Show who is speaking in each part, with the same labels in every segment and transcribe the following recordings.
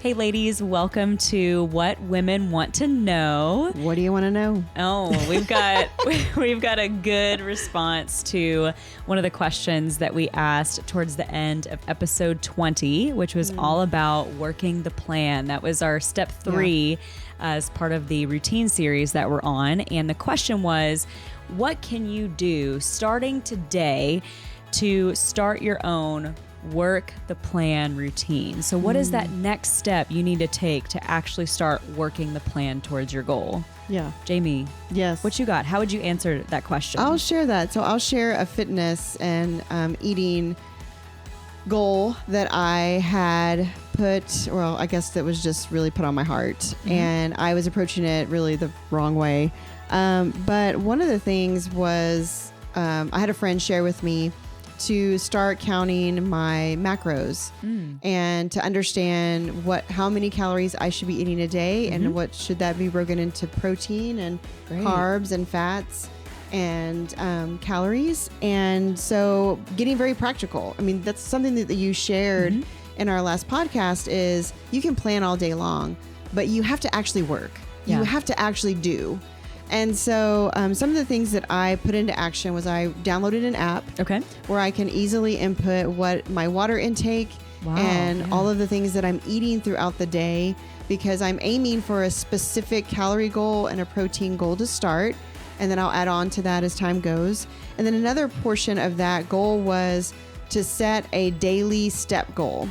Speaker 1: Hey ladies, welcome to What Women Want to Know.
Speaker 2: What do you want to know?
Speaker 1: Oh, we've got a good response to one of the questions that we asked towards the end of episode 20, which was all about working the plan. That was our step 3 as part of the routine series that we're on. And the question was, what can you do starting today to start your own work the plan routine? So what is that next step you need to take to actually start working the plan towards your goal?
Speaker 2: Yeah.
Speaker 1: Jamie.
Speaker 2: Yes.
Speaker 1: What you got? How would you answer that question?
Speaker 2: I'll share that. So I'll share a fitness and eating goal that I had put, well, I guess that was just really put on my heart. And I was approaching it really the wrong way. But one of the things was I had a friend share with me to start counting my macros and to understand how many calories I should be eating a day and what should that be broken into protein and carbs and fats and calories. And so getting very practical. I mean, that's something that you shared in our last podcast is you can plan all day long, but you have to actually work. You have to actually do. And so some of the things that I put into action was I downloaded an app where I can easily input what my water intake and all of the things that I'm eating throughout the day, because I'm aiming for a specific calorie goal and a protein goal to start. And then I'll add on to that as time goes. And then another portion of that goal was to set a daily step goal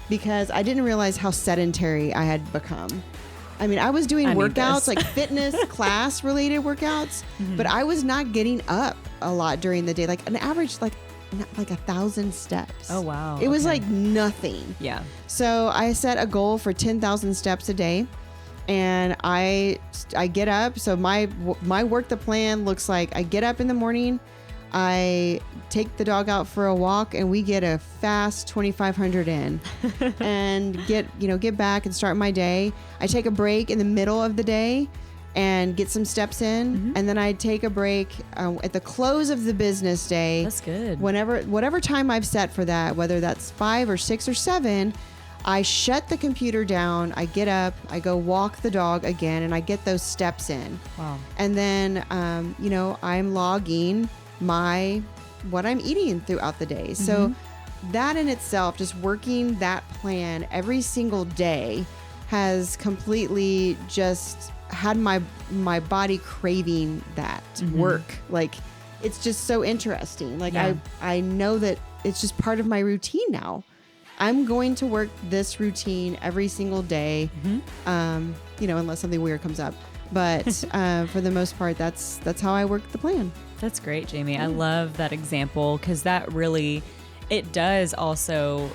Speaker 2: because I didn't realize how sedentary I had become. I mean, I was doing workouts, like fitness class related workouts, but I was not getting up a lot during the day, like an average, like 1,000 steps.
Speaker 1: Oh, wow.
Speaker 2: It was like nothing.
Speaker 1: Yeah.
Speaker 2: So I set a goal for 10,000 steps a day and I get up. So my work the plan looks like I get up in the morning, I take the dog out for a walk and we get a fast 2,500 in and get back and start my day. I take a break in the middle of the day and get some steps in. And then I take a break at the close of the business day.
Speaker 1: That's good.
Speaker 2: Whatever time I've set for that, whether that's 5 or 6 or 7, I shut the computer down. I get up, I go walk the dog again, and I get those steps in. Wow. And then, I'm logging what I'm eating throughout the day. So that in itself, just working that plan every single day has completely just had my body craving that work. Like it's just so interesting. Like I know that it's just part of my routine now. I'm going to work this routine every single day. Unless something weird comes up. But for the most part, that's how I work the plan.
Speaker 1: That's great, Jamie. I love that example because that really, it does also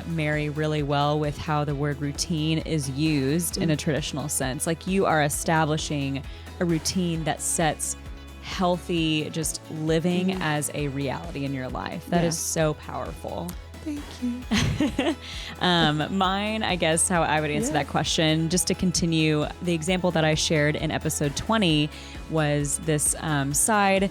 Speaker 1: marry really well with how the word routine is used in a traditional sense. Like you are establishing a routine that sets healthy, just living as a reality in your life. That is so powerful.
Speaker 2: Thank you.
Speaker 1: Mine, I guess how I would answer that question, just to continue, the example that I shared in episode 20 was this side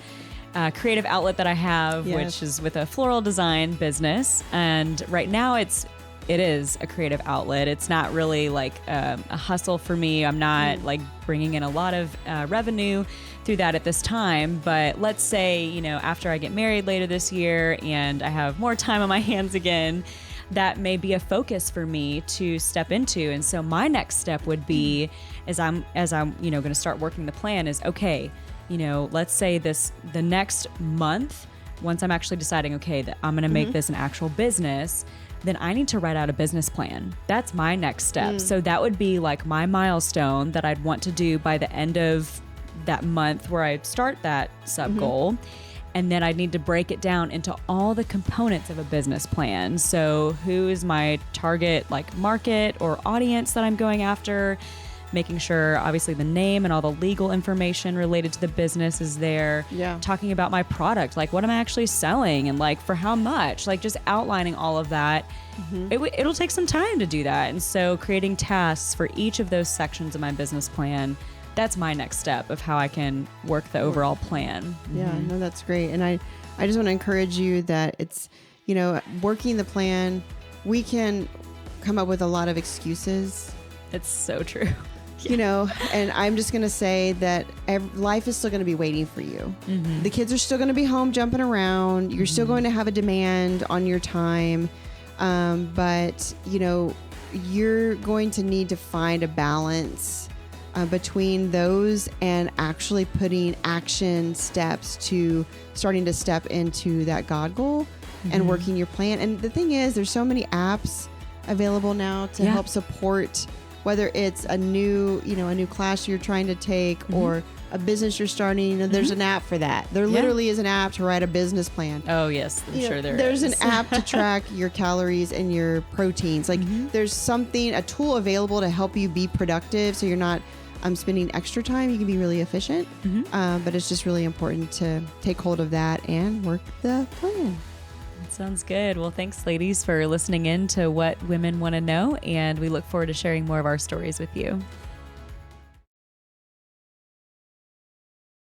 Speaker 1: creative outlet that I have, which is with a floral design business. And right now it is a creative outlet. It's not really like a hustle for me. I'm not like bringing in a lot of revenue through that at this time. But let's say, after I get married later this year and I have more time on my hands again, that may be a focus for me to step into. And so my next step would be, as I'm going to start working the plan is, okay, let's say the next month, once I'm actually deciding, okay, that I'm going to make this an actual business, then I need to write out a business plan. That's my next step. So that would be like my milestone that I'd want to do by the end of that month where I start that sub goal. And then I need to break it down into all the components of a business plan. So who is my target market or audience that I'm going after? Making sure obviously the name and all the legal information related to the business is there. Yeah. Talking about my product, like what am I actually selling and for how much, just outlining all of that. It'll take some time to do that. And so creating tasks for each of those sections of my business plan, that's my next step of how I can work the overall plan.
Speaker 2: Yeah, no, that's great. And I just want to encourage you that it's, working the plan, we can come up with a lot of excuses.
Speaker 1: It's so true.
Speaker 2: You know, and I'm just going to say that life is still going to be waiting for you.
Speaker 1: Mm-hmm.
Speaker 2: The kids are still going to be home jumping around. You're still going to have a demand on your time. But, you know, you're going to need to find a balance between those and actually putting action steps to starting to step into that God goal and working your plan. And the thing is, there's so many apps available now to help support, whether it's a new class you're trying to take or a business you're starting. You know, there's an app for that. There literally is an app to write a business plan.
Speaker 1: Oh yes, I'm sure
Speaker 2: there's an app to track your calories and your proteins. Like there's a tool available to help you be productive. So you're not spending extra time. You can be really efficient. But it's just really important to take hold of that and work the plan.
Speaker 1: Sounds good. Well, thanks, ladies, for listening in to What Women Want to Know, and we look forward to sharing more of our stories with you.